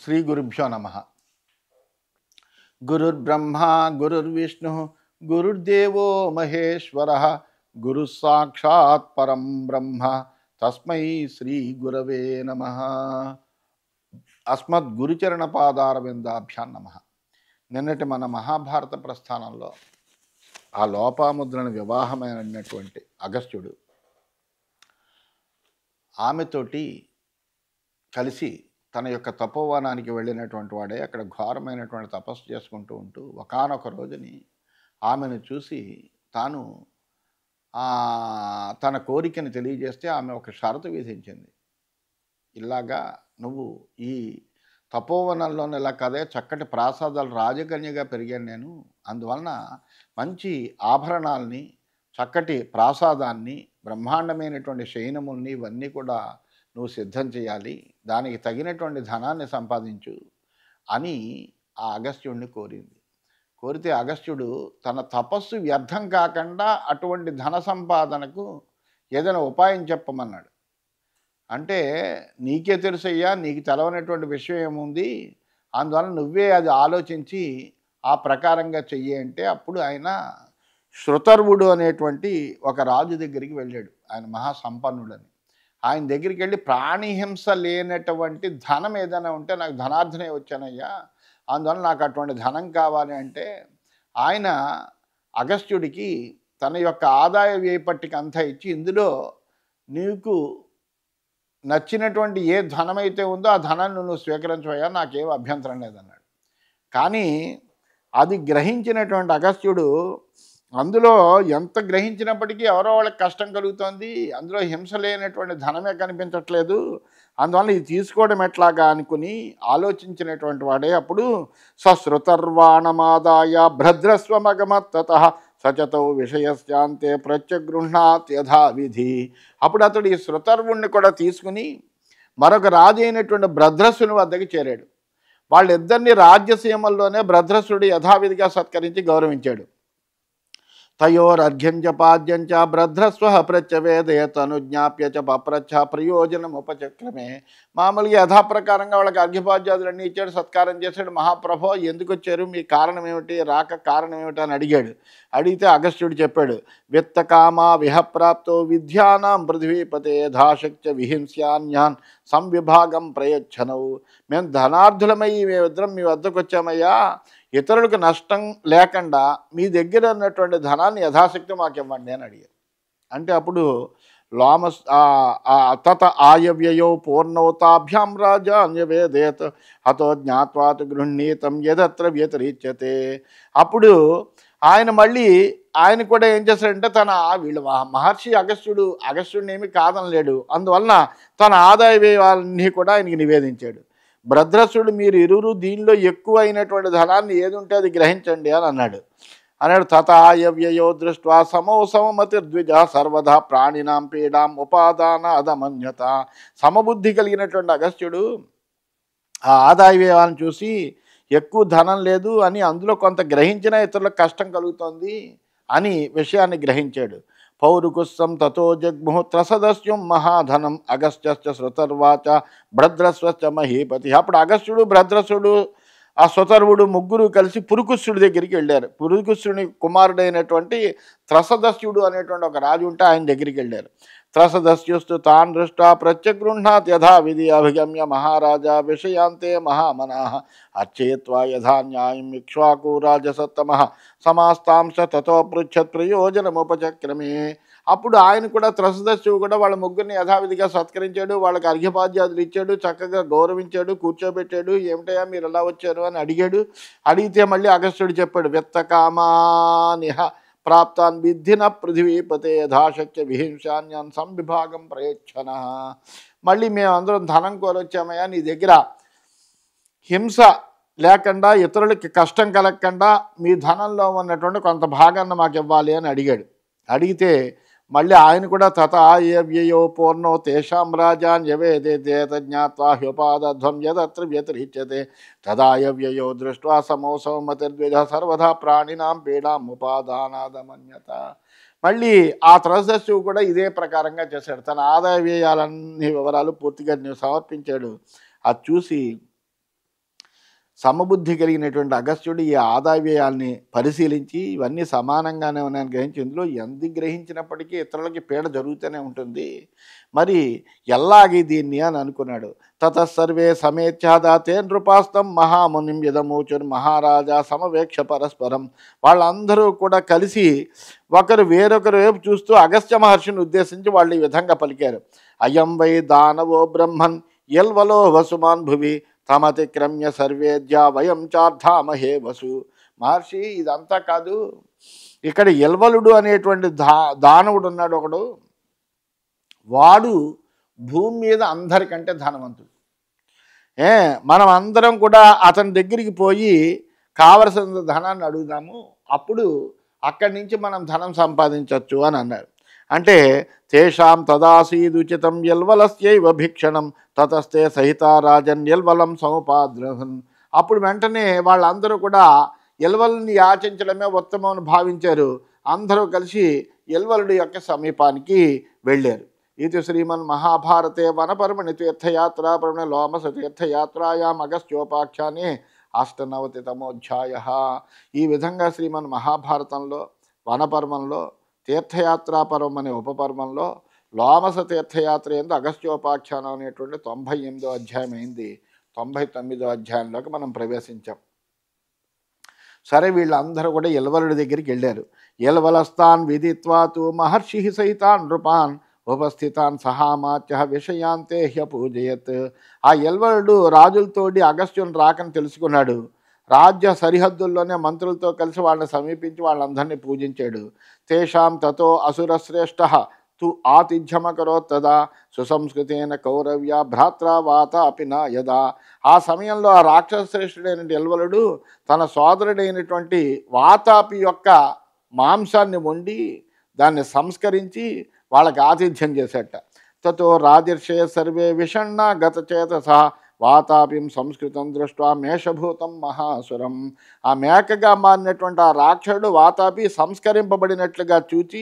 శ్రీ గురుభ్యో నమ. గురుర్బ్రహ్మ గురుర్విష్ణు గురుర్దేవో మహేశ్వర గురు సాక్షాత్ పరం బ్రహ్మ తస్మై శ్రీ గురవే నమ. అస్మద్ గురుచరణ పాదారవిందాభ్యాం నమ. నిన్నటి మన మహాభారత ప్రస్థానంలో ఆ లోపాముద్రను వివాహమైనటువంటి అగస్త్యుడు ఆమెతోటి కలిసి తన యొక్క తపోవనానికి వెళ్ళినటువంటి వాడే అక్కడ ఘోరమైనటువంటి తపస్సు చేసుకుంటూ ఉంటూ ఒకానొక రోజుని ఆమెను చూసి తాను తన కోరికను తెలియజేస్తే ఆమె ఒక షరతు విధించింది. ఇలాగా నువ్వు ఈ తపోవనంలోనే ఇలా కదే చక్కటి ప్రాసాదాలు రాజకన్యగా పెరిగాను నేను, అందువలన మంచి ఆభరణాలని చక్కటి ప్రాసాదాన్ని బ్రహ్మాండమైనటువంటి శయనముల్ని ఇవన్నీ కూడా నువ్వు సిద్ధం చేయాలి, దానికి తగినటువంటి ధనాన్ని సంపాదించు అని ఆ అగస్త్యుడిని కోరింది. కోరితే అగస్త్యుడు తన తపస్సు వ్యర్థం కాకుండా అటువంటి ధన సంపాదనకు ఏదైనా ఉపాయం చెప్పమన్నాడు. అంటే నీకే తెలుసయ్యా, నీకు తెలవనటువంటి విషయం ఏముంది, అందువల్ల నువ్వే అది ఆలోచించి ఆ ప్రకారంగా చెయ్యి అంటే అప్పుడు ఆయన శృతర్వుడు అనేటువంటి ఒక రాజు దగ్గరికి వెళ్ళాడు. ఆయన మహాసంపన్నుడని. ఆయన దగ్గరికి వెళ్ళి ప్రాణిహింస లేనటువంటి ధనం ఏదైనా ఉంటే నాకు ధనార్జనే వచ్చానయ్యా, అందువల్ల నాకు అటువంటి ధనం కావాలి అంటే ఆయన అగస్త్యుడికి తన యొక్క ఆదాయ వ్యయ పట్టిక అంతా ఇచ్చి ఇందులో నీకు నచ్చినటువంటి ఏ ధనమైతే ఉందో ఆ ధనాన్ని నువ్వు స్వీకరించవయ్యా, నాకేం అభ్యంతరం లేదన్నాడు. కానీ అది గ్రహించినటువంటి అగస్త్యుడు అందులో ఎంత గ్రహించినప్పటికీ ఎవరో వాళ్ళకి కష్టం కలుగుతోంది, అందులో హింస లేనటువంటి ధనమే కనిపించట్లేదు, అందువల్ల ఇది తీసుకోవడం ఎట్లాగా అనుకుని ఆలోచించినటువంటి వాడే అప్పుడు సశ్రుతర్వాణమాదాయ భద్రస్వమగమత్తత సచతౌ విషయస్యాంతే ప్రత్యగృహ్ణాత్ యథావిధి. అప్పుడు అతడు ఈ శృతర్వుణ్ణి కూడా తీసుకుని మరొక రాజు అయినటువంటి భద్రస్సుని వద్దకు చేరాడు. వాళ్ళిద్దరిని రాజ్యసీమల్లోనే భద్రస్సుడు యథావిధిగా సత్కరించి గౌరవించాడు. తయోరర్ఘ్యంచపాద్యంచ భద్రస్వ ప్రత్యవేదయతనుజ్ఞాప్య చ పప్రచ్ఛ ప్రయోజనముపచక్రమే. మామూలుగా యథాప్రకారంగా వాళ్ళకి అర్ఘ్యపాద్యాదులన్నీ ఇచ్చాడు, సత్కారం చేశాడు. మహాప్రభో ఎందుకు వచ్చారు, మీ కారణం ఏమిటి, రాక కారణం ఏమిటి అని అడిగాడు. అడిగితే అగస్త్యుడు చెప్పాడు, విత్తకామా విహప్రాప్తో విద్యానాం పృథ్వీపతే యథాశక్త్య విహింస్యాన్యాన్ సంవిభాగం ప్రయచ్ఛనవు. మేము ధనార్థులమై మేమిద్దరం మీ వద్దకు వచ్చామయ్యా, ఇతరులకు నష్టం లేకుండా మీ దగ్గర ఉన్నటువంటి ధనాన్ని యథాశక్తి మాకు ఇవ్వండి అని అడిగారు. అంటే అప్పుడు లోమస్ తత ఆయవ్యయో పూర్ణోతాభ్యాం రాజా అన్యవేదేత్ హతో జ్ఞాత్వాత్ గృహ్ణీతం యదత్ర వ్యతిరిచ్యతే. అప్పుడు ఆయన మళ్ళీ ఆయన కూడా ఏం చేశాడంటే వీళ్ళు మహర్షి అగస్త్యుడిని ఏమీ కాదనలేడు, అందువలన తన ఆదాయ వ్యయాలన్నీ కూడా ఆయనకి నివేదించాడు. భద్రసుడు మీరు ఇరువురు దీనిలో ఎక్కువ అయినటువంటి ధనాన్ని ఏది ఉంటే అది గ్రహించండి అని అన్నాడు. తథాయవ్యయో దృష్ట్వా సమోసమతిర్ద్విజ సర్వదా ప్రాణినాం పీడాం ఉపాదాన అదమన్యత. సమబుద్ధి కలిగినటువంటి అగస్త్యుడు ఆ ఆదాయ వ్యయాలను చూసి ఎక్కువ ధనం లేదు అని, అందులో కొంత గ్రహించినా ఇతరులకు కష్టం కలుగుతోంది అని విషయాన్ని గ్రహించాడు. పౌరుకుస్సం తతో జగ్ముః త్రసదస్యం మహాధనం అగస్త్యశ్చ శృతర్వాచ భద్రస్వశ్చ మహీపతి. అప్పుడు అగస్త్యుడు భద్రసుడు ఆ శృతర్వుడు ముగ్గురు కలిసి పురుకుస్సుడి దగ్గరికి వెళ్ళారు. పురుకుస్సుని కుమారుడైనటువంటి త్రసదస్యుడు అనేటువంటి ఒక రాజు ఉంటే ఆయన దగ్గరికి వెళ్ళారు. త్రసదస్యుస్తు తాన్ దృష్టా ప్రత్యగృహ్ణాత్ యథావిధి అభిగమ్య మహారాజా విషయాంతే మహామనాః అర్చయిత్వా యథా న్యాయం ఇక్ష్వాకు రాజసత్తమః సమాస్తాంశ తతో పృచ్ఛత్ ప్రయోజనముపచక్రమే. అప్పుడు ఆయన కూడా త్రసదస్యుడు కూడా వాళ్ళ ముగ్గురిని యథావిధిగా సత్కరించాడు, వాళ్ళకి అర్ఘ్యపాద్యాదులు ఇచ్చాడు, చక్కగా గౌరవించాడు, కూర్చోబెట్టాడు. ఏమిటయా మీరు ఎలా వచ్చారు అని అడిగాడు. అడిగితే మళ్ళీ అగస్త్యుడు చెప్పాడు, విత్తకామానిహ ప్రాప్తాన్ విద్ధిన పృథివీపతే యథాశక్య విహింసాన్యాన్ సంవిభాగం ప్రయచ్ఛన. మళ్ళీ మేము అందరం ధనం కోరొచ్చామయ్యా, నీ దగ్గర హింస లేకుండా ఇతరులకి కష్టం కలగకుండా మీ ధనంలో ఉన్నటువంటి కొంత భాగాన్ని మాకు ఇవ్వాలి అని అడిగాడు. అడిగితే మళ్ళీ ఆయన కూడా తథాయవ్యయో పూర్ణో తేషాం రాజాన్ యవేదేత జ్ఞాత్వా హ్యుపాదధ్వం యదత్ర వ్యతిరిచ్యతే తదాయవ్యయో దృష్ట్వా సమోసమతిర్ద్విజ సర్వదా ప్రాణినాం పీడాం ఉపాదానాదమన్యత. మళ్ళీ ఆ త్రసదస్యువు కూడా ఇదే ప్రకారంగా చేశాడు. తన ఆదాయ వ్యయాలన్నీ వివరాలు పూర్తిగా సమర్పించాడు. అది చూసి సమబుద్ధి కలిగినటువంటి అగస్త్యుడు ఈ ఆదాయ వ్యయాల్ని పరిశీలించి ఇవన్నీ సమానంగానే ఉన్నాయని గ్రహించి ఇందులో ఎంత గ్రహించినప్పటికీ ఇతరులకి పీడ జరుగుతూనే ఉంటుంది, మరి ఎల్లాగి దీన్ని అని అనుకున్నాడు. తతసర్వే సమేత్యాదాతే నృపాస్తం మహామునిం యదమూచుర్ మహారాజా సమవేక్ష పరస్పరం. వాళ్ళందరూ కూడా కలిసి ఒకరు వేరొకరు వైపు చూస్తూ అగస్త్య మహర్షిని ఉద్దేశించి వాళ్ళు ఈ విధంగా పలికారు. అయం వై దానవో బ్రహ్మన్ యల్వలో వసుమాన్ భువి తమతిక్రమ్య సర్వేద్యా వయం చార్థామహే వసు. మహర్షి ఇదంతా కాదు, ఇక్కడ యల్వలుడు అనేటువంటి దానవుడు ఉన్నాడు ఒకడు, వాడు భూమి మీద అందరికంటే ధనవంతుడు. మనం అందరం కూడా అతని దగ్గరికి పోయి కావలసిన ధనాన్ని అడుగుదాము, అప్పుడు అక్కడి నుంచి మనం ధనం సంపాదించవచ్చు అని అన్నారు. అంటే తేషాం తదాసీదుచితం యల్వలస్యైవ భిక్షణం తతస్తే సహిత రాజన్ యల్వలం సముపాద్రహన్. అప్పుడు వెంటనే వాళ్ళందరూ కూడా యల్వల్ని యాచించడమే ఉత్తమం భావించారు. అందరూ కలిసి యల్వలుడి యొక్క సమీపానికి వెళ్ళారు. ఇది శ్రీమన్ మహాభారతే వనపర్మణి తీర్థయాత్రా పర్వణి లోమస తీర్థయాత్రాయాం అగస్త్యోపాఖ్యానే 98తమోధ్యాయ. ఈ విధంగా శ్రీమన్ మహాభారతంలో వనపర్వంలో తీర్థయాత్రా పర్వం అనే ఉపపర్వంలో లోమస తీర్థయాత్ర ఎందు అగస్త్యోపాఖ్యానం అనేటువంటి 98వ అధ్యాయం అయింది. 99వ అధ్యాయంలోకి మనం ప్రవేశించాం. సరే, వీళ్ళందరూ కూడా యల్వలుడి దగ్గరికి వెళ్ళారు. యల్వలస్తాన్ విదిత్వాతు మహర్షి సహితాన్ నృపాన్ ఉపస్థితాన్ సహామాత్య విషయాంతే హ్యపూజయత్. ఆ యల్వలుడు రాజులతోటి అగస్త్యుని రాకని తెలుసుకున్నాడు. రాజ్య సరిహద్దుల్లోనే మంత్రులతో కలిసి వాళ్ళని సమీపించి వాళ్ళందరినీ పూజించాడు. తేషాం తతో అసురశ్రేష్ఠ తు ఆతిథ్యమకరోత్ తదా సుసంస్కృతేన కౌరవ్య భ్రాత్రావాత అపిన యదా. ఆ సమయంలో ఆ రాక్షస శ్రేష్ఠుడైన యల్వలుడు తన సోదరుడైనటువంటి వాతాపి యొక్క మాంసాన్ని వండి దాన్ని సంస్కరించి వాళ్ళకి ఆతిథ్యం చేసేట. తతో రాజర్షే సర్వే విషణ్ణ గతచేతస వాతాపిం సంస్కృతం దృష్ట్వా మేషభూతం మహాసురం. ఆ మేకగా మారినటువంటి ఆ రాక్షసుడు వాతాపి సంస్కరింపబడినట్లుగా చూచి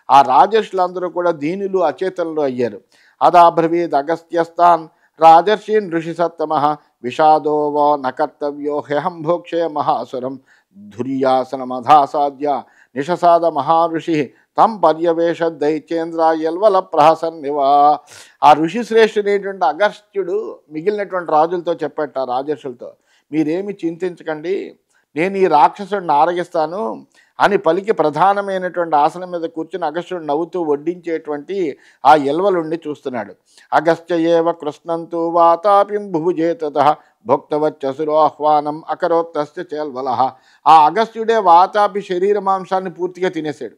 ఆ రాజర్షులందరూ కూడా దీనులు అచేతనులు అయ్యారు. అదాబ్రవీద్ అగస్త్యస్తాన్ రాజర్షీన్ ఋషి సత్తమ విషాదో వో నకర్తవ్యో హ్యహం భోక్షే మహాసురం ధుర్యాసనమధాసాద్య నిషసాద మహాఋషి తం పర్యవేశ దైత్యేంద్ర యల్వల ప్రహసన్నివా. ఆ ఋషి శ్రేష్ఠుడైనటువంటి అగస్త్యుడు మిగిలినటువంటి రాజులతో చెప్పట, రాజర్షులతో, మీరేమి చింతించకండి, నేను ఈ రాక్షసుడిని ఆరగిస్తాను అని పలికి ప్రధానమైనటువంటి ఆసనం మీద కూర్చుని అగస్త్యుడు నవ్వుతూ వడ్డించేటువంటి ఆ యల్వలుణ్ణి చూస్తున్నాడు. అగస్త్య ఏవ కృష్ణంతు వాతాపిం భుభుజేతత భోక్తవచ్చసురో ఆహ్వానం అకరోత్తస్య చేల్వల. ఆ అగస్త్యుడే వాతాపి శరీర మాంసాన్ని పూర్తిగా తినేశాడు.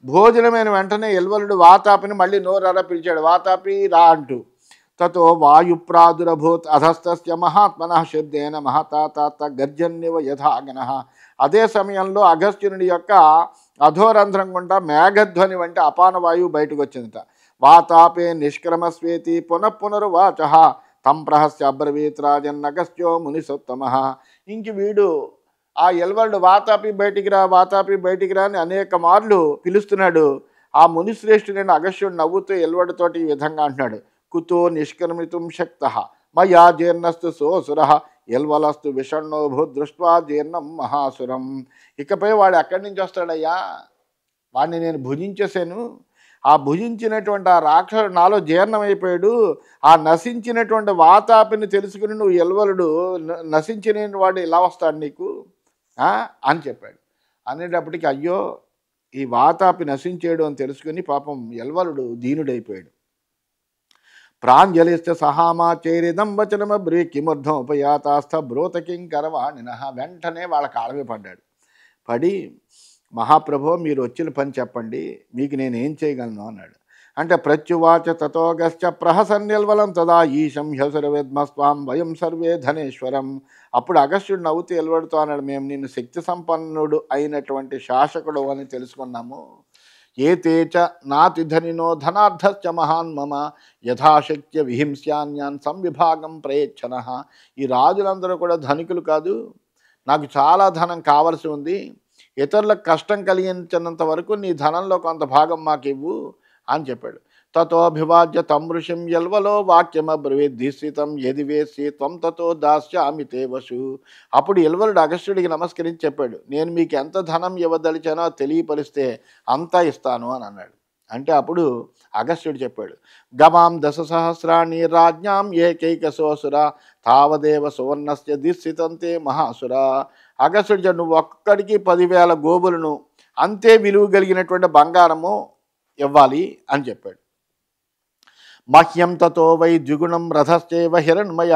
భోజనమైన వెంటనే యల్వలుడు వాతాపిని మళ్ళీ నోరారా పిలిచాడు, వాతాపి రా అంటూ. తతో వాయుప్రాదురభూత్ అధస్తస్య మహాత్మన శబ్దేన మహతాత గర్జన్యవ యథాగన. అదే సమయంలో అగస్త్యుని యొక్క అధోరంధ్రం గుండా మేఘధ్వని వంటి అపాన వాయువు బయటకు వచ్చిందట. వాతాపే నిష్క్రమస్వేతి పునఃపునరువాచ తం ప్రహస్య అబ్రవీత్ రాజన్నగస్త్యో మునిసోత్తమ. ఇంక వీడు ఆ యల్వలుడు వాతాపి బయటికి రా, వాతాపి బయటికి రా అని అనేక మార్లు పిలుస్తున్నాడు. ఆ మునిశ్రేష్ఠుడైన అగస్త్యుడు నవ్వుతూ యల్వలుడితోటి ఈ విధంగా అంటున్నాడు, కుతో నిష్క్రమితుం శక్త మయా జీర్ణస్తు సోసుర యల్వలస్తు విషణ్ణో భూదృష్ట్వా జీర్ణం మహాసురం. ఇకపై వాడు ఎక్కడి నుంచి వస్తాడయ్యా, వాడిని నేను భుజించేశాను, ఆ భుజించినటువంటి ఆ రాక్షసుడు నాలో జీర్ణమైపోయాడు, ఆ నశించినటువంటి వాతాపిని తెలుసుకుని నువ్వు యల్వలుడు నశించిన వాడు ఇలా వస్తాడు నీకు అని చెప్పాడు. అనేటప్పటికి అయ్యో ఈ వాతాపి నశించాడు అని తెలుసుకుని పాపం యల్వలుడు దీనుడైపోయాడు. ప్రాంజలిస్తే సహామాచేరిదం వచనమబ్రీ కిమర్థం ఉపయాతాస్థ బ్రోతకింకరవాణిన. వెంటనే వాళ్ళ కాళ్ళమే పడ్డాడు. పడి మహాప్రభో మీరు వచ్చిన పని చెప్పండి, మీకు నేనేం చేయగలను అన్నాడు. అంటే ప్రత్యువాచ తతోగశ్చ ప్రహసన్యల్వలం తదా ఈశం హ్యసురవేద్మస్వాం వయం సర్వే ధనేశ్వరం. అప్పుడు అగస్త్యుడు నవ్వుతూ యల్వలుడితో అన్నాడు, మేము నిన్ను శక్తి సంపన్నుడు అయినటువంటి శాసకుడు అని తెలుసుకున్నాము. ఏతేచ నాతిధనినో ధనార్థశ్చ మహాన్ మమ యథాశక్య విహింస్యాన్యాన్ సంవిభాగం ప్రయచ్చన. ఈ రాజులందరూ కూడా ధనికులు కాదు, నాకు చాలా ధనం కావలసి ఉంది, ఇతరులకు కష్టం కలిగించినంత వరకు నీ ధనంలో కొంత భాగం మాకు ఇవ్వు అని చెప్పాడు. తతోభివాజ్య తం ఋషిం యల్వలో వాక్యమబ్రవీద్దీసితం యది వేసి త్వం తతో దాస్యామి తే వశు. అప్పుడు యల్వలుడు అగస్త్యుడికి నమస్కరించి చెప్పాడు, నేను మీకు ఎంత ధనం ఇవ్వదలిచానో తెలియపరిస్తే అంతా ఇస్తాను అని అన్నాడు. అంటే అప్పుడు అగస్త్యుడు చెప్పాడు, గవాం 10,000 రాజ్ఞాం ఏకైకసోసుర తావదేవ సువర్ణస్య దిస్సితంతే మహాసుర. అగస్త్యుడు, నువ్వు ఒక్కడికి 10,000 గోవులను అంతే విలువ కలిగినటువంటి బంగారము ఇవ్వాలి అని చెప్పాడు. మహ్యం తతో వై ద్విగుణం రథశ్చేవ హిరణ్మయ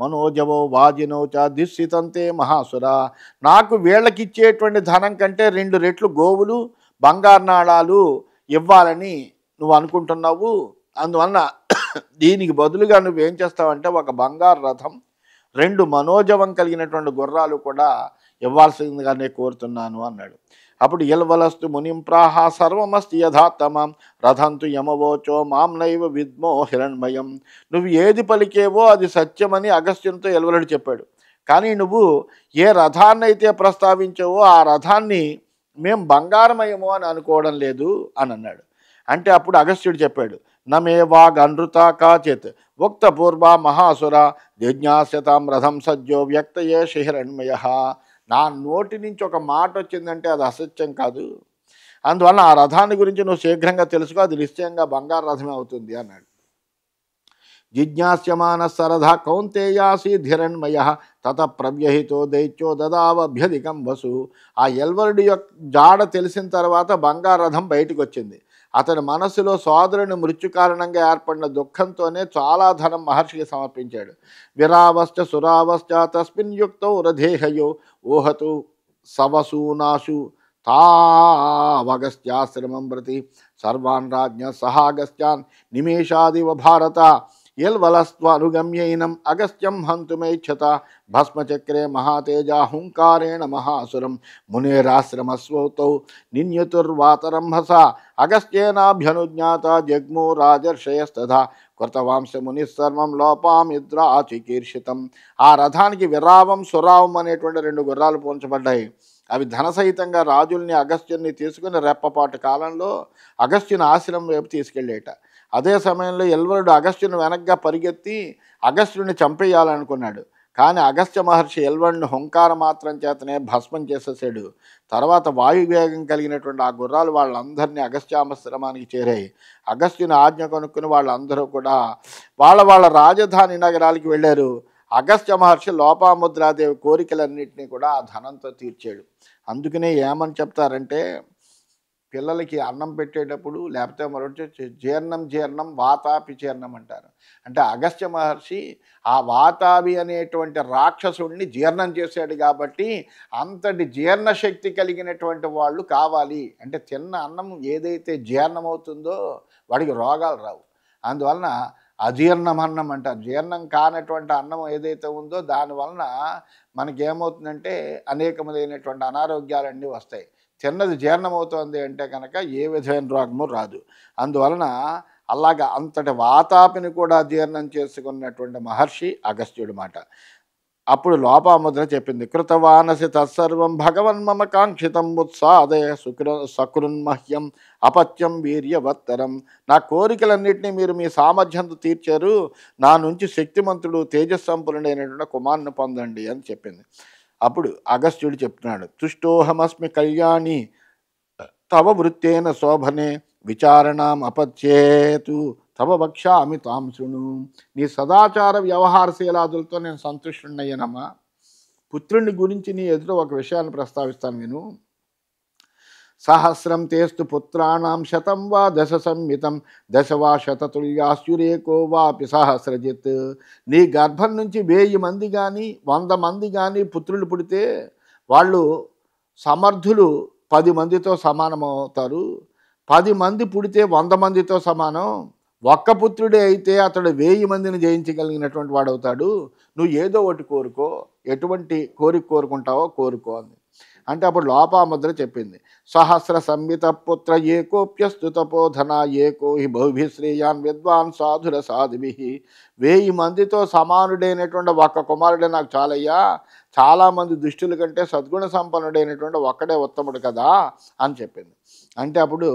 మనోజవో వాజినో చ దిస్సితంతే మహాసుర. నాకు వీళ్ళకిచ్చేటువంటి ధనం కంటే 2 రెట్లు గోవులు బంగారు నాళాలు ఇవ్వాలని నువ్వు అనుకుంటున్నావు. అందువలన దీనికి బదులుగా నువ్వేం చేస్తావంటే ఒక బంగారు రథం 2 మనోజవం కలిగినటువంటి గుర్రాలు కూడా ఇవ్వాల్సిందిగానే కోరుతున్నాను అన్నాడు. అప్పుడు యల్వలస్తు మునిం ప్రాహ సర్వమస్తి యథాత్తమం రథంతు యమవోచో మాం నైవ విద్మో హిరణ్మయం. నువ్వు ఏది పలికేవో అది సత్యమని అగస్త్యునితో యల్వలుడు చెప్పాడు. కానీ నువ్వు ఏ రథాన్నైతే ప్రస్తావించావో ఆ రథాన్ని మేం బంగారమయమో అని అనుకోవడం లేదు అని అన్నాడు. అంటే అప్పుడు అగస్త్యుడు చెప్పాడు, నమే వాగనృత కాచిత్ ఉక్త పూర్వ మహాసుర జిజ్ఞాస్యతాం రథం సజ్జో వ్యక్తయే హిరణ్మయ. నా నోటి నుంచి ఒక మాట వచ్చిందంటే అది అసత్యం కాదు. అందువల్ల ఆ రథాన్ని గురించి నువ్వు శీఘ్రంగా తెలుసుకో, అది నిశ్చయంగా బంగారు రథమే అవుతుంది అన్నాడు. జిజ్ఞాస్యమాన సరథ కౌంతేయాసి ధిరణ్మయ తత ప్రవ్యహితో దైత్యో దదావభ్యధికం వసు. ఆ యల్వలుడి యొక్క జాడ తెలిసిన తర్వాత బంగారు రథం బయటకు వచ్చింది. అతని మనస్సులో సోదరుని మృత్యు కారణంగా ఏర్పడిన దుఃఖంతోనే చాలా ధనం మహర్షికి సమర్పించాడు. విరావశ్చ సురావశ్చ తస్మిన్ యుక్తౌ రథేహయో ఊహతు సవసూనాశు తావగస్త్యాశ్రమం ప్రతి సర్వాన్ రాజ్ఞ సహాగస్త్యాన్ నిమేషాదివ భారత యల్వలస్త్వనుగమ్యైనం అగస్త్యం హంతుమైచ్చత భస్మచక్రే మహాతేజ హుంకారేణ మహాసురం మునేరాశ్రమస్వౌతౌ నిన్యతుర్వాతరంహస అగస్త్యేనాభ్యనుజ్ఞాత జగ్మో రాజర్షయస్తథా కృతవాంశ మునిస్సర్వం లోపామిద్రాచికీర్షితం. ఆ రథానికి విరావం సురావం అనేటువంటి 2 గుర్రాలు పోల్చబడ్డాయి. అవి ధనసహితంగా రాజుల్ని అగస్త్యుని తీసుకుని రెప్పపాటు కాలంలో అగస్త్యుని ఆశ్రమం వైపు తీసుకెళ్ళేట. అదే సమయంలో యల్వలుడు అగస్త్యుని వెనక్గా పరిగెత్తి అగస్త్యుని చంపేయాలనుకున్నాడు. కానీ అగస్త్య మహర్షి యల్వలుడిని హుంకార మాత్రం చేతనే భస్మం చేసేసాడు. తర్వాత వాయువేగం కలిగినటువంటి ఆ గుర్రాలు వాళ్ళందరినీ అగస్త్యాశ్రమానికి చేరాయి. అగస్త్యుని ఆజ్ఞ కనుక్కుని వాళ్ళందరూ కూడా వాళ్ళ రాజధాని నగరాలకి వెళ్ళారు. అగస్త్య మహర్షి లోపాముద్రాదేవి కోరికలన్నింటినీ కూడా ఆ ధనంతో తీర్చాడు. అందుకనే ఏమని చెప్తారంటే, పిల్లలకి అన్నం పెట్టేటప్పుడు లేకపోతే మరొకటి జీర్ణం వాతాపి జీర్ణం అంటారు. అంటే అగస్త్య మహర్షి ఆ వాతాపి అనేటువంటి రాక్షసుడిని జీర్ణం చేశాడు కాబట్టి అంతటి జీర్ణశక్తి కలిగినటువంటి వాళ్ళు కావాలి. అంటే తిన్న అన్నం ఏదైతే జీర్ణమవుతుందో వాడికి రోగాలు రావు. అందువలన అజీర్ణమన్నం అంటారు. జీర్ణం కానటువంటి అన్నం ఏదైతే ఉందో దానివలన మనకేమవుతుందంటే అనేకమైనటువంటి అనారోగ్యాలన్నీ వస్తాయి. తిన్నది జీర్ణమవుతోంది అంటే కనుక ఏ విధమైన రోగము రాదు. అందువలన అలాగా అంతటి వాతాపిని కూడా జీర్ణం చేసుకున్నటువంటి మహర్షి అగస్త్యుడి మాట. అప్పుడు లోపాముద్ర చెప్పింది, కృతవానసి తత్సర్వం భగవన్ మమ కాంక్షితం ఉత్సాదయ సకృన్మహ్యం అపత్యం వీర్యవత్తరం. నా కోరికలన్నింటినీ మీరు మీ సామర్థ్యంతో తీర్చారు. నా నుంచి శక్తిమంతుడు తేజస్సంపన్నుడైనటువంటి కుమారుని పొందండి అని చెప్పింది. అప్పుడు అగస్త్యుడు చెప్తున్నాడు, తుష్టోహమస్మి కళ్యాణి తవ వృత్తేన శోభనే విచారణం అపత్యేతు తవ వక్ష్యామి తాం శృణు. నీ సదాచార వ్యవహారశీలాదులతో నేను సంతుష్టున్నయ్యనమ్మా. పుత్రుని గురించి నీ ఎదురు ఒక విషయాన్ని ప్రస్తావిస్తాను నేను. సహస్రం తేస్తు పుత్రాణం శతం వా దశ సంహితం దశ వా శతతుల్యాస్యురేకో వాపి సహస్రజిత్. నీ గర్భం నుంచి 1000 మంది కానీ 100 మంది కానీ పుత్రులు పుడితే వాళ్ళు సమర్థులు 10 మందితో సమానమవుతారు. 10 మంది పుడితే 100 మందితో సమానం. ఒక్క పుత్రుడే అయితే అతడు 1000 మందిని జయించగలిగినటువంటి వాడవుతాడు. నువ్వు ఏదో ఒకటి కోరుకో, ఎటువంటి కోరిక కోరుకుంటావో కోరుకో అంది. అంటే అప్పుడు లోపాముద్ర చెప్పింది, సహస్ర సంహిత పుత్ర ఏకోప్యస్తు తపోధన ఏకో హి బహుభి శ్రేయాన్ విద్వాన్ సాధుర సాధుభి. 1000 మందితో సమానుడైనటువంటి ఒక్క కుమారుడే నాకు చాలయ్యా. చాలామంది దుష్టుల కంటే సద్గుణ సంపన్నుడైనటువంటి ఒక్కడే ఉత్తముడు కదా అని చెప్పింది. అంటే అప్పుడు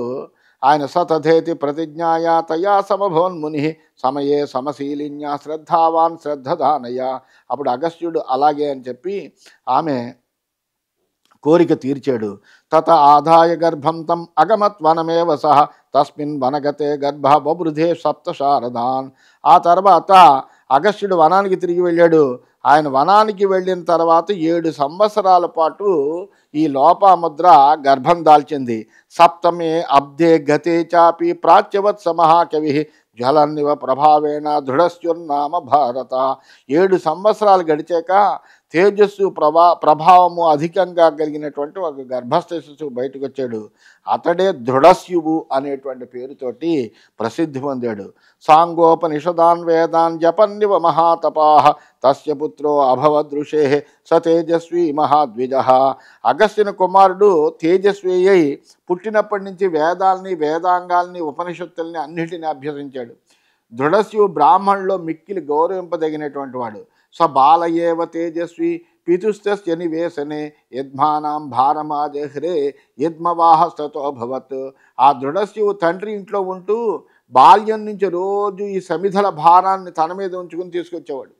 ఆయన సతథేతి ప్రతిజ్ఞాయ తయా సమభవన్ముని సమయే సమశీలిన్యా శ్రద్ధావాన్ శ్రద్ధదానయ. అప్పుడు అగస్త్యుడు అలాగే అని చెప్పి ఆమె కోరిక తీర్చాడు. తత ఆదాయ గర్భం తం అగమత్వనమేవ సహ తస్మిన్ వనగతే గర్భ బబృధే సప్తశారదాన్. ఆ తర్వాత అగస్త్యుడు వనానికి తిరిగి వెళ్ళాడు. ఆయన వనానికి వెళ్ళిన తర్వాత 7 సంవత్సరాల పాటు ఈ లోపాముద్ర గర్భం దాల్చింది. సప్తమే అబ్దే గతే చాపి ప్రాచ్యవత్ సమహాకవి జ్వలన్నివ ప్రభావేణ దృఢస్యుర్నామ భారత. 7 సంవత్సరాలు గడిచాక తేజస్సు ప్రభావము అధికంగా కలిగినటువంటి ఒక గర్భస్థ శిశువు బయటకు వచ్చాడు. అతడే దృఢస్యువు అనేటువంటి పేరుతోటి ప్రసిద్ధి పొందాడు. సాంగోపనిషదాన్ వేదాన్ జపన్నివ మహాతపాః తస్య పుత్రో అభవదృషే స తేజస్వి మహాద్విజ. అగస్త్యుని కుమారుడు తేజస్వి అయి పుట్టినప్పటి నుంచి వేదాల్ని వేదాంగాల్ని ఉపనిషత్తుల్ని అన్నిటిని అభ్యసించాడు. దృఢస్యువు బ్రాహ్మణుల్లో మిక్కిలి గౌరవింపదగినటువంటి వాడు. స బాలయేవ తేజస్వి పితుస్తస్య నివేశనే యద్మానాం భారమాజహ్రే యద్మవాహస్తతోభవత్. ఆ దృఢస్యువు తండ్రి ఇంట్లో ఉంటూ బాల్యం నుంచి రోజు ఈ సమిధల భారాన్ని తన మీద ఉంచుకుని తీసుకొచ్చేవాడు.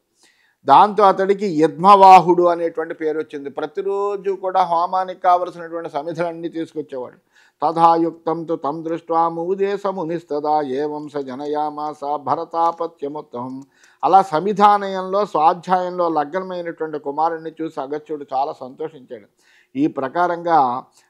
దాంతో అతడికి యద్మవాహుడు అనేటువంటి పేరు వచ్చింది. ప్రతిరోజు కూడా హోమానికి కావలసినటువంటి సమిధలన్నీ తీసుకొచ్చేవాడు. తథాయుక్తం తు తం దృష్ట్వా ముదేశమునిస్తదా ఏవం స జనయామాస భరతాపత్యముత్తమం. అలా సమిధానయంలో స్వాధ్యాయంలో లగ్నమైనటువంటి కుమారుణ్ణి చూసి అగస్త్యుడు చాలా సంతోషించాడు. ఈ ప్రకారంగా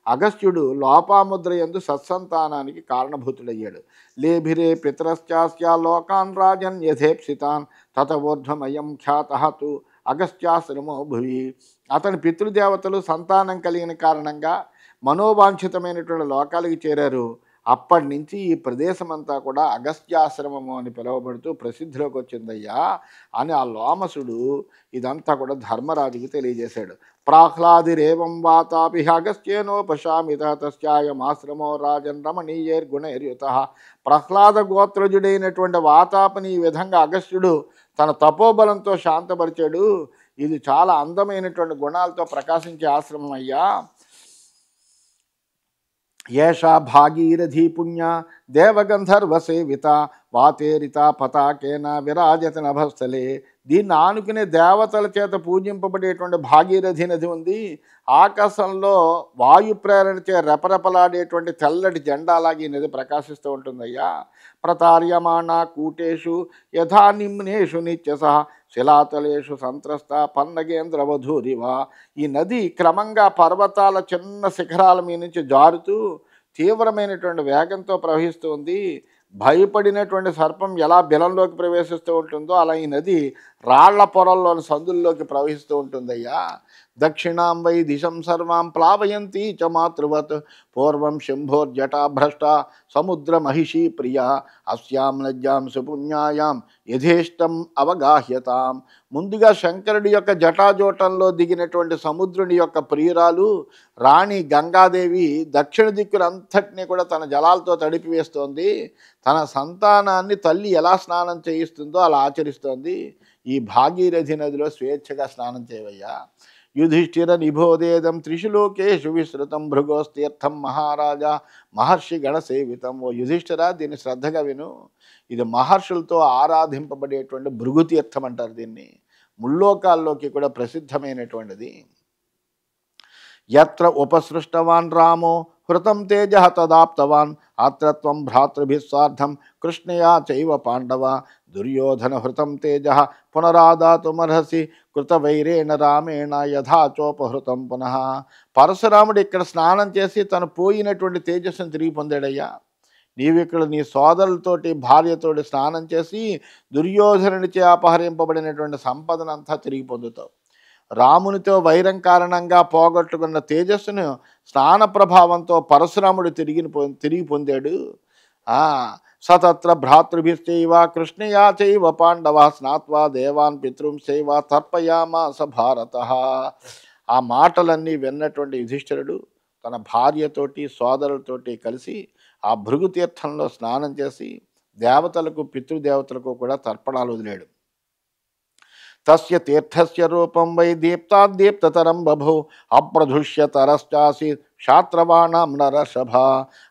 అగస్త్యుడు లోపాముద్ర యందు సత్సంతానానికి కారణభూతుడయ్యాడు. లేభిరే పితరశ్చాస్య లోకాన్ రాజన్ యథేప్సితాన్ తతవోర్ధ్వమయం ఖ్యాతః తు అగస్త్యాశ్రమో భువి. అతని పితృదేవతలు సంతానం కలిగిన కారణంగా మనోవాంఛితమైనటువంటి లోకాలకు చేరారు. అప్పటి నుంచి ఈ ప్రదేశం అంతా కూడా అగస్త్యాశ్రమము అని పిలువబడుతూ ప్రసిద్ధిలోకి వచ్చిందయ్యా అని ఆ లోమసుడు ఇదంతా కూడా ధర్మరాజుకి తెలియజేశాడు. ప్రాహ్లాదిరేవం వాతాపి అగస్త్యేనోపశామిత తస్యాయమాశ్రమో రాజన్ రమణీయైర్గుణైర్యుత. ప్రహ్లాద గోత్రజుడైనటువంటి వాతాపిని ఈ విధంగా అగస్త్యుడు తన తపోబలంతో శాంతపరిచాడు. ఇది చాలా అందమైనటువంటి గుణాలతో ప్రకాశించే ఆశ్రమం అయ్యా. ఏషా భాగీరథీ పుణ్య దేవగంధర్వసేవిత వాతేరిత పతాకేన విరాజత నభస్థలే. దీన్ని ఆనుకునే దేవతల చేత పూజింపబడేటువంటి భాగీరథి నది ఉంది. ఆకాశంలో వాయు ప్రేరణచే రెపరెపలాడేటువంటి తెల్లటి జెండాలాగి నది ప్రకాశిస్తూ ఉంటుందయ్యా. ప్రతార్యమాణ కూటేషు యథా నిమ్నేషు నిత్యస శిలాతలేషు సంత్రస్త పన్నగేంద్రవధూరివ. ఈ నది క్రమంగా పర్వతాల చిన్న శిఖరాల మీద నుంచి జారుతూ తీవ్రమైనటువంటి వేగంతో ప్రవహిస్తూ ఉంది. భయపడినటువంటి సర్పం ఎలా బిలంలోకి ప్రవేశిస్తూ ఉంటుందో అలా ఈ నది రాళ్ల పొరల్లోని సందుల్లోకి ప్రవహిస్తూ ఉంటుందయ్యా. దక్షిణాం వై దిశం సర్వాం ప్లావయంతి చ మాతృవత్ పూర్వం శంభోర్జటాభ్రష్ట సముద్ర మహిషీ ప్రియ అస్యాం నజ్యాం సుపుణ్యాయాం యథేష్టం అవగాహ్యతాం. ముందుగా శంకరుడి యొక్క జటాజోటంలో దిగినటువంటి సముద్రుని యొక్క ప్రియురాలు రాణి గంగాదేవి దక్షిణ దిక్కులంతటినీ కూడా తన జలాలతో తడిపివేస్తోంది. తన సంతానాన్ని తల్లి ఎలా స్నానం చేయిస్తుందో అలా ఆచరిస్తోంది. ఈ భాగీరథి నదిలో స్వేచ్ఛగా స్నానం చేయవయ్యా. యుధిష్ఠిర నిబోధేదం త్రిశులోకేషు విస్తృతం భృగోస్తీర్థం మహారాజా మహర్షి గణసేవితం. ఓ యుధిష్ఠిర, దీన్ని శ్రద్ధగా విను. ఇది మహర్షులతో ఆరాధింపబడేటువంటి భృగుతీర్థం అంటారు దీన్ని. ముల్లోకాల్లోకి కూడా ప్రసిద్ధమైనటువంటిది. యత్ర ఉపసృష్టవాన్ రామో హృతం తేజ తదాప్తవాన్ ఆత్రత్వం భ్రాతృభిస్సార్ధం కృష్ణయా చైవ పాండవ దుర్యోధన హృతం తేజ పునరాదాతుమర్హసి కృతవైరేణ రామేణ యథాచోపహృతం పునః. పరశురాముడు ఇక్కడ స్నానం చేసి తను పోయినటువంటి తేజస్సును తిరిగి పొందాడయ్యా. నీవు ఇక్కడ నీ సోదరులతోటి భార్యతోటి స్నానం చేసి దుర్యోధనునిచే అపహరింపబడినటువంటి సంపదనంతా తిరిగి పొందుతావు. రామునితో వైరం కారణంగా పోగొట్టుకున్న తేజస్సును స్నాన ప్రభావంతో పరశురాముడు తిరిగి పొందాడు. సతత్ర భ్రాతృభిశ్చైవ కృష్ణయా చైవ పాండవ స్నాత్వా దేవాన్ పితృంశైవ తర్పయామాస భారత. ఆ మాటలన్నీ విన్నటువంటి యుధిష్ఠిరుడు తన భార్యతోటి సోదరులతోటి కలిసి ఆ భృగుతీర్థంలో స్నానం చేసి దేవతలకు పితృదేవతలకు కూడా తర్పణాలు వదిలాడు. తస్య తీర్థస్య రూపం వై దీప్తాద్దీప్తతరం బభౌ అప్రధుష్యతరశ్చాసి శాత్రవాణం నరషభ.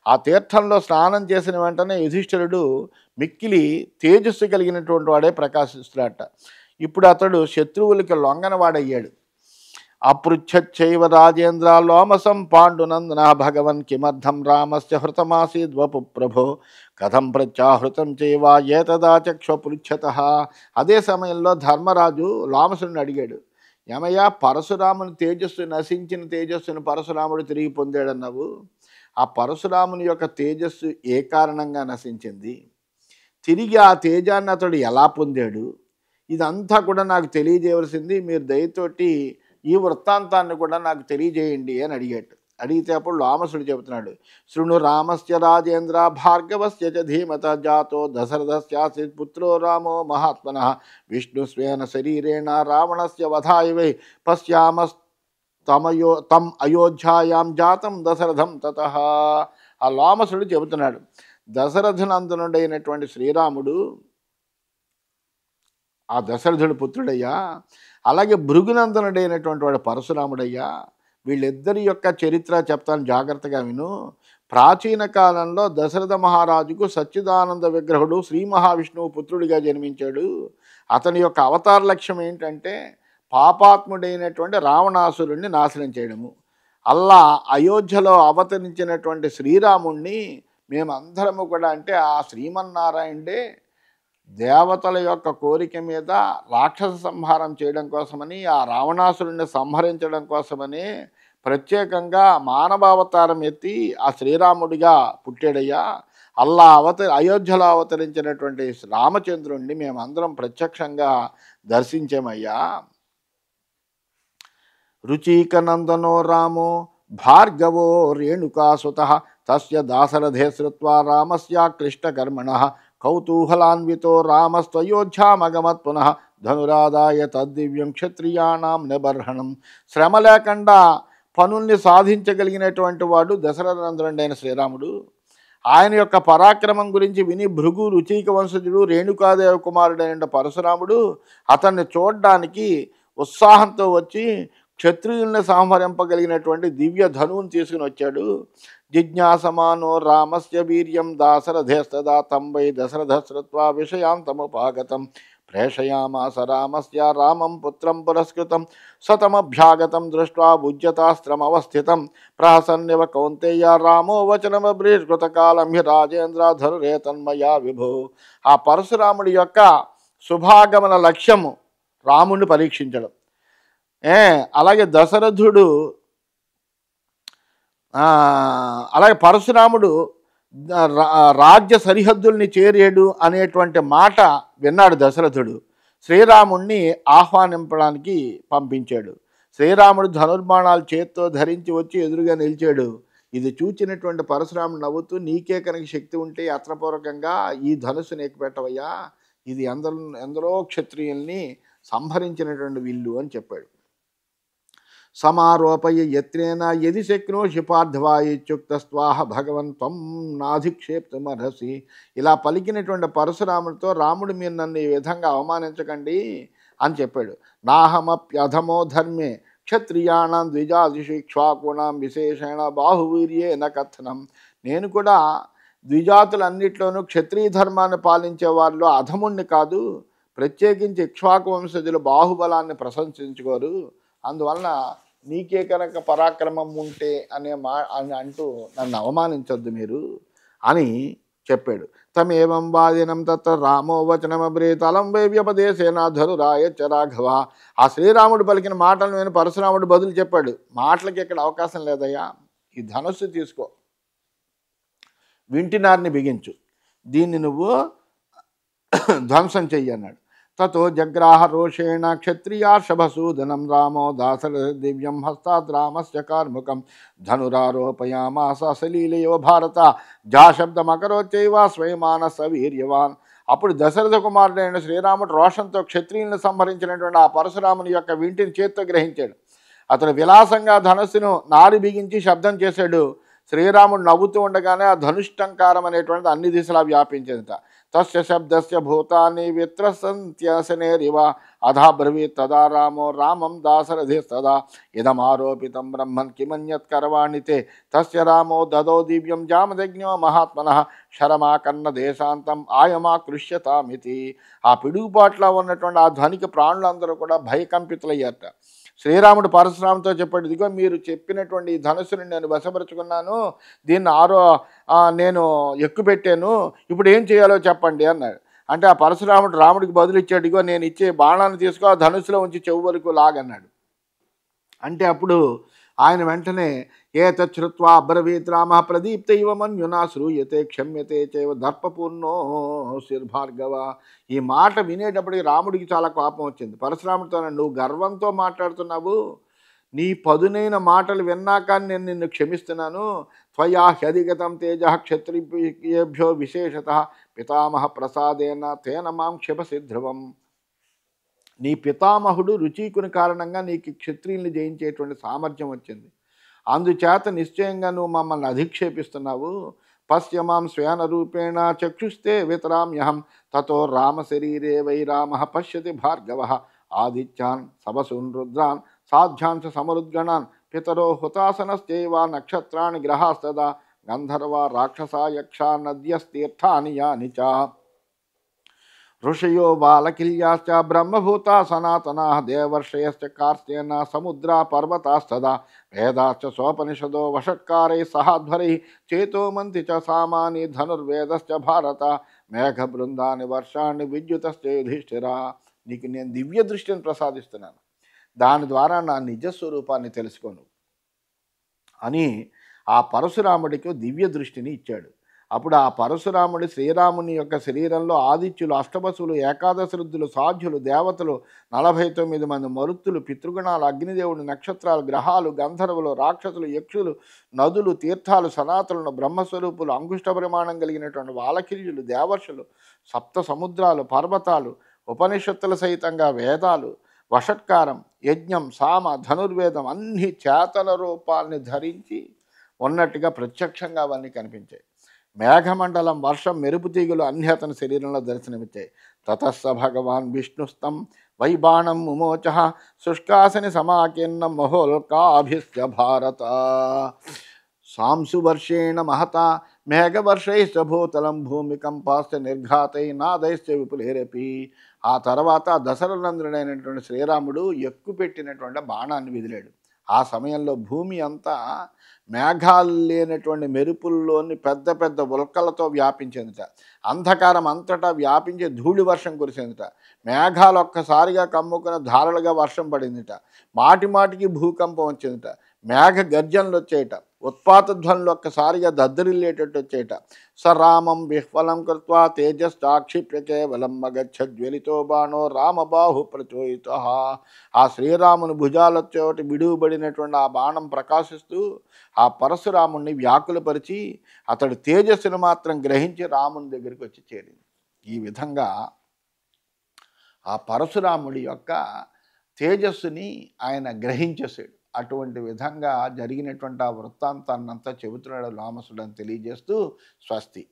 ఆ తీర్థంలో స్నానం చేసిన వెంటనే యుధిష్ఠిరుడు మిక్కిలి తేజస్సు కలిగినటువంటి వాడే ప్రకాశిస్తున్నాడట. ఇప్పుడు అతడు శత్రువులకి లొంగనవాడయ్యాడు. అపృచ్ఛచ్చైవ రాజేంద్ర లోమసం పాండునందన భగవన్ కిమర్థం రామస్య హృతమాసీద్వపు ప్రభో కథం ప్రత్యాహృతం చైవ ఏతదా చక్షుపృచ్ఛతః. అదే సమయంలో ధర్మరాజు లోమసుని అడిగాడు, ఏమయ్యా, పరశురాముని తేజస్సు నశించిన తేజస్సును పరశురాముడు తిరిగి పొందాడన్నావు. ఆ పరశురాముని యొక్క తేజస్సు ఏ కారణంగా నశించింది, తిరిగి ఆ తేజాన్ని అతడు ఎలా పొందాడు, ఇదంతా కూడా నాకు తెలియజేయవలసింది. మీరు దయతోటి ఈ వృత్తాంతాన్ని కూడా నాకు తెలియజేయండి అని అడిగాడు. అడిగితే అప్పుడు లోమసుడు చెబుతున్నాడు, శృణు రామస్య రాజేంద్ర భార్గవస్య చ ధీమత జాతో దశరథస్యాసిత్ పుత్రో రామో మహాత్మనః విష్ణుస్వేన శరీరేణ రావణస్య వధాయ వై పశ్యామస్తమయో అయోధ్యాయాం జాతం దశరథం తతః. ఆ లోమసుడు చెబుతున్నాడు, దశరథనందనుడైనటువంటి శ్రీరాముడు ఆ దశరథుడి పుత్రుడయ్యా, అలాగే భృగునందనుడైనటువంటి వాడు పరశురాముడయ్యా. వీళ్ళిద్దరి యొక్క చరిత్ర చెప్తాను, జాగ్రత్తగా విను. ప్రాచీన కాలంలో దశరథ మహారాజుకు సచ్చిదానంద విగ్రహుడు శ్రీ మహావిష్ణువు పుత్రుడిగా జన్మించాడు. అతని యొక్క అవతార లక్ష్యం ఏంటంటే పాపాత్ముడైనటువంటి రావణాసురుణ్ణి నాశనం చేయడము. అల్లా అయోధ్యలో అవతరించినటువంటి శ్రీరాముణ్ణి మేమందరము కూడా, అంటే ఆ శ్రీమన్నారాయణుడే దేవతల యొక్క కోరిక మీద రాక్షస సంహారం చేయడం కోసమని, ఆ రావణాసురుణ్ణి సంహరించడం కోసమని ప్రత్యేకంగా మానవావతారం ఎత్తి ఆ శ్రీరాముడిగా పుట్టాడయ్యా. అల్లా అయోధ్యలో అవతరించినటువంటి రామచంద్రుణ్ణి మేమందరం ప్రత్యక్షంగా దర్శించామయ్యా. రుచికనందనో రామో భార్గవో రేణుకాసుతః తస్య దాశరథే శ్రుత్వా రామస్య క్లిష్టకర్మణః కౌతూహలాన్వితో రామస్త్వయోధ్యామగమత్ పునః ధనురాదాయ తద్దివ్యం క్షత్రియాణం నిబర్హణం. శ్రమ లేకుండా పనుల్ని సాధించగలిగినటువంటి వాడు దశరథనందనుడైన శ్రీరాముడు. ఆయన యొక్క పరాక్రమం గురించి విని భృగు రుచిక వంశజుడు రేణుకాదేవి కుమారుడైన పరశురాముడు అతన్ని చూడడానికి ఉత్సాహంతో వచ్చి క్షత్రియుల్ని సంహరింపగలిగినటువంటి దివ్య ధనువుని తీసుకుని వచ్చాడు. జిజ్ఞాసమానో రామస్య వీర్యం దాశరథేస్తదా తం వై దశరథశ్రుత్వా విషయాంతముపాగతం ప్రేషయామాస రామస్య రామం పుత్రం పురస్కృతం సతమభ్యాగతం దృష్ట్వా భుజ్యతాస్త్రమవస్థితం ప్రహసన్నివ కౌంతేయ రామో వచనమబ్రీష్కృతకాలం హి రాజేంద్ర ధనురే తన్మయా విభో. ఆ పరశురాముడి యొక్క శుభాగమన లక్ష్యము రాముడిని పరీక్షించడం. అలాగే దశరథుడు అలాగే పరశురాముడు రాజ్య సరిహద్దుల్ని చేరాడు అనేటువంటి మాట విన్నాడు దశరథుడు. శ్రీరాముణ్ణి ఆహ్వానింపడానికి పంపించాడు. శ్రీరాముడు ధనుర్బాణాలు చేత్తో ధరించి వచ్చి ఎదురుగా నిలిచాడు. ఇది చూచినటువంటి పరశురాముడు నవ్వుతూ, నీకే కనుక శక్తి ఉంటే అత్రపూర్వకంగా ఈ ధనుస్సుని ఎక్కుపెట్టవయ్యా, ఇది ఎందరో క్షత్రియుల్ని సంహరించినటువంటి విల్లు అని చెప్పాడు. సమారోపయ యత్నేన యది శక్నోషి పార్థవా ఇత్యుక్తస్వాహ భగవన్ త్వం నాధిక్షేప్తుమర్హసి. ఇలా పలికినటువంటి పరశురాముడితో రాముడు, మీరు నన్ను ఈ విధంగా అవమానించకండి అని చెప్పాడు. నాహమప్యధమో ధర్మే క్షత్రియాణం ద్విజాదిషు ఇక్ష్వాకుణాం విశేషణ బాహువీర్యేన కథనం. నేను కూడా ద్విజాతులన్నిట్లోనూ క్షత్రియ ధర్మాన్ని పాలించే వారిలో అధముణ్ణి కాదు. ప్రత్యేకించి ఇక్ష్వాకు వంశజులు బాహుబలాన్ని ప్రశంసించుకోరు. అందువలన నీకే కనుక పరాక్రమం ఉంటే అని అంటూ నన్ను అవమానించొద్దు మీరు అని చెప్పాడు. తమేవం వాదినం తత్ర రామో వచనమబ్రీతలం వైవ్యపదేశేన ధనురాయచ్చ రాఘవ. ఆ శ్రీరాముడు పలికిన మాటలను విని పరశురాముడు బదులు చెప్పాడు, మాటలకి ఇక్కడ అవకాశం లేదయ్యా, ఈ ధనుస్సు తీసుకో, వింటినారిని బిగించు, దీన్ని నువ్వు ధ్వంసం చెయ్యి అన్నాడు. తతో జగ్రాహ రోషేణ క్షత్రియార్షభసూదనం రామో దాశరథ దివ్యం హస్తాత్ రామస్య కార్ముకం ధనురారోపయామాస సలీలయో భారత జాశబ్దమకరోచైవ స్వయమానస వీర్యవాన్. అప్పుడు దశరథ కుమారుడైన శ్రీరాముడు రోషంతో క్షత్రియులను సంహరించినటువంటి ఆ పరశురాముని యొక్క వింటిని చేత్తో గ్రహించాడు. అతడు విలాసంగా ధనుస్సును నారి బిగించి శబ్దం చేశాడు. శ్రీరాముడు నవ్వుతూ ఉండగానే ఆ ధనుష్టంకారం అనేటువంటిది అన్ని దిశలా వ్యాపించిందట. తస్య శబ్దస్య భూతాని విత్రసంత్యసనేరివ అధా బ్రవీత్ తదా రామో రామం దాశరథిస్తదా ఇదమారోపితం బ్రహ్మన్ కిమన్యత్ కరవాణి తే తస్య రామో దదో దివ్యం జామదజ్ఞో మహాత్మనః శరమాకన్న దేశాంతం ఆయమాకృష్యతామితి. ఆ పిడుగుపాట్లో ఉన్నటువంటి ఆ ధ్వనికి ప్రాణులందరూ కూడా భయకంపితులయ్యారట. శ్రీరాముడు పరశురాముతో చెప్పాడు, ఇదిగో మీరు చెప్పినటువంటి ఈ ధనుసుని నేను వశపరుచుకున్నాను, దీన్ని నేను ఎక్కుపెట్టాను, ఇప్పుడు ఏం చేయాలో చెప్పండి అన్నాడు. అంటే ఆ పరశురాముడు రాముడికి బదులు ఇచ్చాడు, ఇదిగో నేను ఇచ్చే బాణాన్ని తీసుకో ఆ ధనుసులో ఉంచి చెవు వరకు లాగన్నాడు. అంటే అప్పుడు ఆయన వెంటనే ఏతచ్చుత్వా అబ్రవీత్ రామ ప్రదీప్త ఇవ మన్యునా శ్రూయతే క్షమ్యతే చైవ దర్పపూర్ణో శిర్భార్గవ. ఈ మాట వినేటప్పటికి రాముడికి చాలా కోపం వచ్చింది. పరశురాముడితో, నువ్వు గర్వంతో మాట్లాడుతున్నావు, నీ పదునైన మాటలు విన్నాక నేను నిన్ను క్షమిస్తున్నాను. త్వయా హ్యధిగతం తేజ క్షత్రియేభ్యో విశేషత పితామహ ప్రసాదేన తేన మాం క్షిపసి ధ్రువం. నీ పితామహుడు రుచీకుని కారణంగా నీకు క్షత్రియుల్ని జయించేటువంటి సామర్థ్యం వచ్చింది, అందుచేత నిశ్చయంగా నువ్వు మమ్మల్ని అధిక్షేపిస్తున్నావు. పశ్యమాం స్వేన రూపేణ చక్షుస్తే వితరామ్యహం తతో రామ శరీరే వై రామ పశ్యతి భార్గవ ఆదిత్యాన్ సవసూన్ రుద్రాన్ సాధ్యాంశ సమరుద్గణాన్ పితరో హుతాసనశ్చైవ నక్షత్రాణి గ్రహాస్తదా గంధర్వ రాక్షస యక్ష నద్యస్తీర్థాని యాని చ ఋషయో బాలకిల్యాశ్చ బ్రహ్మభూతా సనాతనా దేవర్షయశ్చ కార్స్యేన సముద్రా పర్వతాస్తదా వేదాశ్చ సోపనిషదో వషట్కారై సహాధ్వరై చేతోమంతి చ సామాని ధనుర్వేదశ్చ భారత మేఘబృందాని వర్షాన్ని విద్యుతశ్చ యుధిష్ఠిర. నీకు నేను దివ్య దృష్టిని ప్రసాదిస్తున్నాను, దాని ద్వారా నా నిజస్వరూపాన్ని తెలుసుకోను అని ఆ పరశురాముడికి దివ్య దృష్టిని ఇచ్చాడు. అప్పుడు ఆ పరశురాముడి శ్రీరాముని యొక్క శరీరంలో ఆదిత్యులు, అష్టవసులు, ఏకాదశి రుద్రులు, సాధ్యులు, దేవతలు, 49 మంది మరుత్తులు, పితృగణాలు, అగ్నిదేవుడు, నక్షత్రాలు, గ్రహాలు, గంధర్వులు, రాక్షసులు, యక్షులు, నదులు, తీర్థాలు, సనాతనులు, బ్రహ్మస్వరూపులు, అంగుష్ట పరిమాణం కలిగినటువంటి వాలకిల్యులు, దేవర్షులు, సప్త సముద్రాలు, పర్వతాలు, ఉపనిషత్తుల సహితంగా వేదాలు, వషట్కారం, యజ్ఞం, సామ, ధనుర్వేదం అన్ని చేతల రూపాల్ని ధరించి ఉన్నట్టుగా ప్రత్యక్షంగా అవన్నీ కనిపించాయి. మేఘమండలం, వర్షం, మెరుపు తీగులు అన్ని అతని శరీరంలో దర్శనమిచ్చాయి. తతస్స భగవాన్ విష్ణుస్తం వైబాణం ముమోచ శుష్కాసని సమాకీర్ణం మహోల్కాభిశ్చ భారత సాంశువర్షేణ మహత మేఘవర్షైశ్చ భూతలం భూమికంపాశ్చ నిర్ఘాతై నాదైశ్చ విపులేరపి. ఆ తర్వాత దశరథనందనుడైనటువంటి శ్రీరాముడు ఎక్కుపెట్టినటువంటి బాణాన్ని విదిలాడు. ఆ సమయంలో భూమి అంతా మేఘాలు లేనటువంటి మెరుపుల్లోని పెద్ద పెద్ద ఉల్కలతో వ్యాపించిందిట. అంధకారం అంతటా వ్యాపించి ధూళి వర్షం కురిసిందిట. మేఘాలు ఒక్కసారిగా కమ్ముకున్న ధారలుగా వర్షం పడిందిట. మాటి మాటికి భూకంపం వచ్చిందిట. మేఘ గర్జనలు వచ్చేయట. ఉత్పాత ధ్వనులు ఒక్కసారిగా దద్దరిల్లేటట్టు వచ్చేయట. సరామం విహ్వలం కృత్వా తేజశ్చాక్షిప్య కేవలం మగచ్చజ్వలితో బాణో రామబాహు ప్రచోయిత. ఆ శ్రీరాముని భుజాలతోటి విడువబడినటువంటి ఆ బాణం ప్రకాశిస్తూ ఆ పరశురాముణ్ణి వ్యాకులపరిచి అతడు తేజస్సును మాత్రం గ్రహించి రాముని దగ్గరికి వచ్చి చేరింది. ఈ విధంగా ఆ పరశురాముడి యొక్క తేజస్సుని ఆయన గ్రహించేసాడు. అటువంటి విధంగా జరిగినటువంటి ఆ వృత్తాంతాన్నంతా చెబుతున్నాడు లోమసుడు అని తెలియజేస్తూ స్వస్తి.